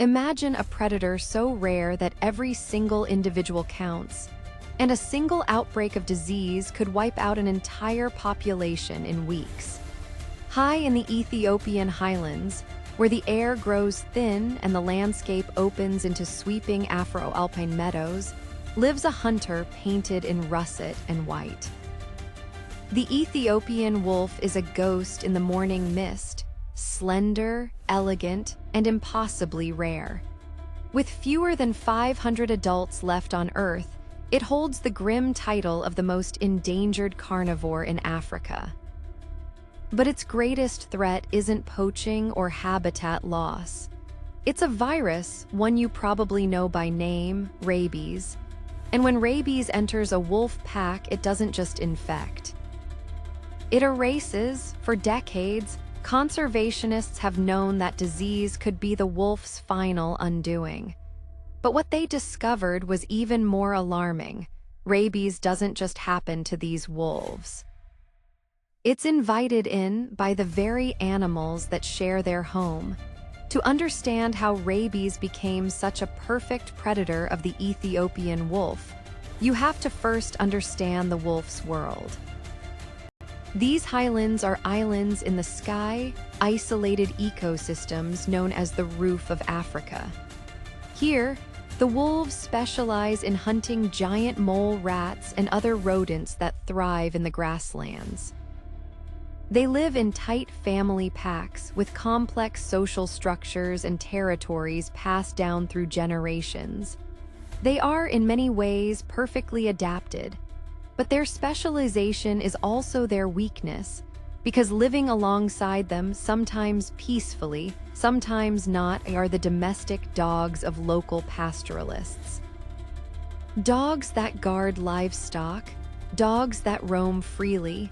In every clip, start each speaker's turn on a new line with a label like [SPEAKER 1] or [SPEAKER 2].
[SPEAKER 1] Imagine a predator so rare that every single individual counts, and a single outbreak of disease could wipe out an entire population in weeks. High in the Ethiopian highlands, where the air grows thin and the landscape opens into sweeping Afro-alpine meadows, lives a hunter painted in russet and white. The Ethiopian wolf is a ghost in the morning mist, slender, elegant, and impossibly rare. With fewer than 500 adults left on Earth, it holds the grim title of the most endangered carnivore in Africa. But its greatest threat isn't poaching or habitat loss. It's a virus, one you probably know by name, rabies. And when rabies enters a wolf pack, it doesn't just infect. It erases. For decades, conservationists have known that disease could be the wolf's final undoing. But what they discovered was even more alarming. Rabies doesn't just happen to these wolves. It's invited in by the very animals that share their home. To understand how rabies became such a perfect predator of the Ethiopian wolf, you have to first understand the wolf's world. These highlands are islands in the sky, isolated ecosystems known as the roof of Africa. Here, the wolves specialize in hunting giant mole rats and other rodents that thrive in the grasslands. They live in tight family packs with complex social structures and territories passed down through generations. They are, in many ways, perfectly adapted, but their specialization is also their weakness, because living alongside them, sometimes peacefully, sometimes not, are the domestic dogs of local pastoralists. Dogs that guard livestock, dogs that roam freely,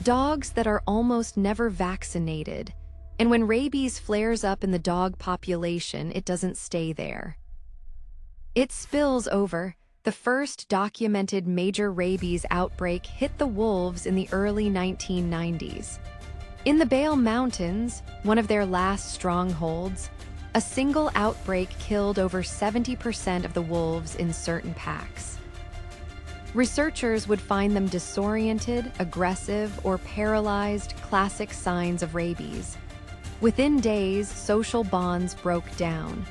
[SPEAKER 1] dogs that are almost never vaccinated, and when rabies flares up in the dog population, it doesn't stay there. It spills over. The first documented major rabies outbreak hit the wolves in the early 1990s. In the Bale Mountains, one of their last strongholds, a single outbreak killed over 70% of the wolves in certain packs. Researchers would find them disoriented, aggressive, or paralyzed, classic signs of rabies. Within days, social bonds broke down.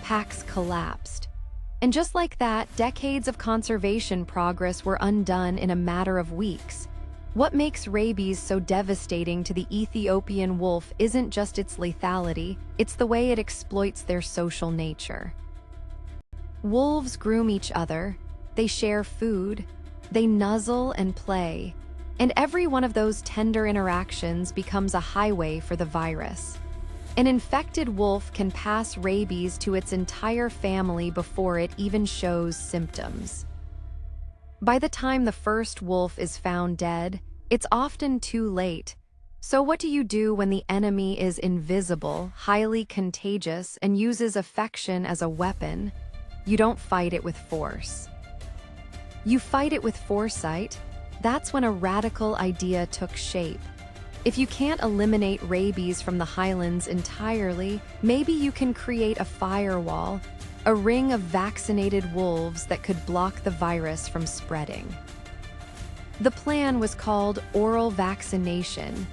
[SPEAKER 1] Packs collapsed. And just like that, decades of conservation progress were undone in a matter of weeks. What makes rabies so devastating to the Ethiopian wolf isn't just its lethality, it's the way it exploits their social nature. Wolves groom each other. They share food, they nuzzle and play, and every one of those tender interactions becomes a highway for the virus. An infected wolf can pass rabies to its entire family before it even shows symptoms. By the time the first wolf is found dead, it's often too late. So what do you do when the enemy is invisible, highly contagious, and uses affection as a weapon? You don't fight it with force. You fight it with foresight. That's when a radical idea took shape. If you can't eliminate rabies from the highlands entirely, maybe you can create a firewall, a ring of vaccinated wolves that could block the virus from spreading. The plan was called oral vaccination,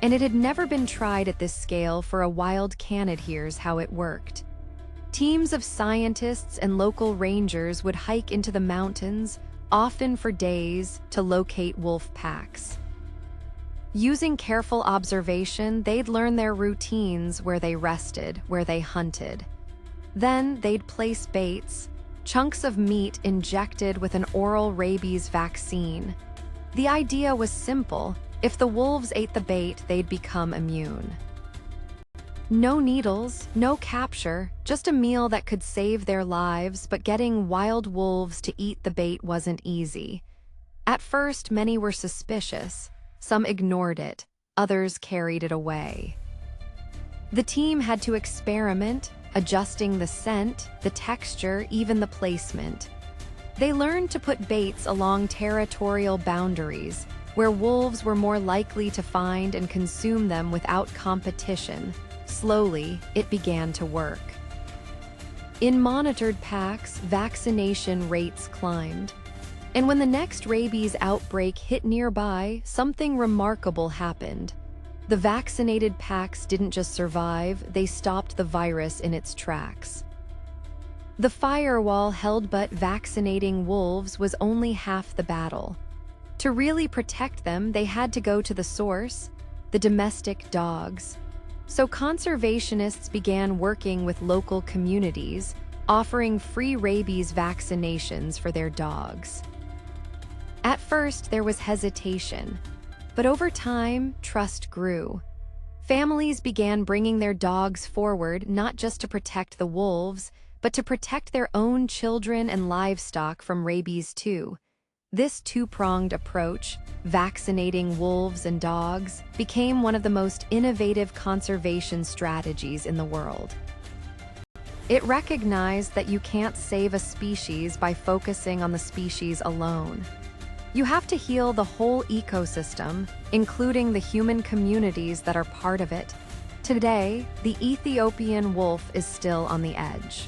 [SPEAKER 1] and it had never been tried at this scale for a wild canid. Here's how it worked. Teams of scientists and local rangers would hike into the mountains, often for days, to locate wolf packs. Using careful observation, they'd learn their routines, where they rested, where they hunted. Then they'd place baits, chunks of meat injected with an oral rabies vaccine. The idea was simple. If the wolves ate the bait, they'd become immune. No needles, no capture, just a meal that could save their lives, but getting wild wolves to eat the bait wasn't easy. At first, many were suspicious. Some ignored it, others carried it away. The team had to experiment, adjusting the scent, the texture, even the placement. They learned to put baits along territorial boundaries, where wolves were more likely to find and consume them without competition. Slowly, it began to work. In monitored packs, vaccination rates climbed. And when the next rabies outbreak hit nearby, something remarkable happened. The vaccinated packs didn't just survive, they stopped the virus in its tracks. The firewall held but vaccinating wolves was only half the battle. To really protect them, they had to go to the source, the domestic dogs. So conservationists began working with local communities, offering free rabies vaccinations for their dogs. At first, there was hesitation, but over time, trust grew. Families began bringing their dogs forward not just to protect the wolves, but to protect their own children and livestock from rabies too. This two-pronged approach, vaccinating wolves and dogs, became one of the most innovative conservation strategies in the world. It recognized that you can't save a species by focusing on the species alone. You have to heal the whole ecosystem, including the human communities that are part of it. Today, the Ethiopian wolf is still on the edge.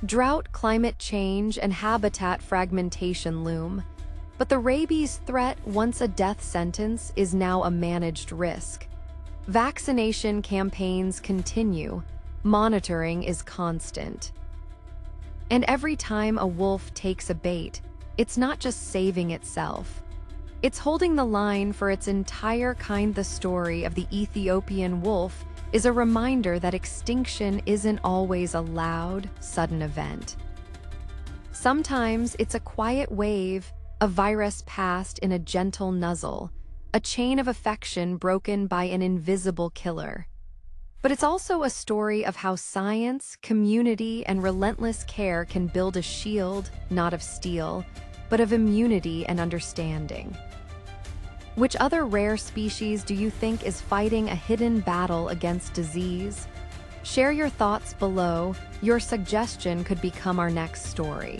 [SPEAKER 1] Drought, climate change, and habitat fragmentation loom, but the rabies threat, once a death sentence, is now a managed risk. Vaccination campaigns continue, monitoring is constant. And every time a wolf takes a bait, it's not just saving itself. It's holding the line for its entire kind. The story of the Ethiopian wolf is a reminder that extinction isn't always a loud, sudden event. Sometimes it's a quiet wave, a virus passed in a gentle nuzzle, a chain of affection broken by an invisible killer. But it's also a story of how science, community, and relentless care can build a shield, not of steel, but of immunity and understanding. Which other rare species do you think is fighting a hidden battle against disease? Share your thoughts below. Your suggestion could become our next story.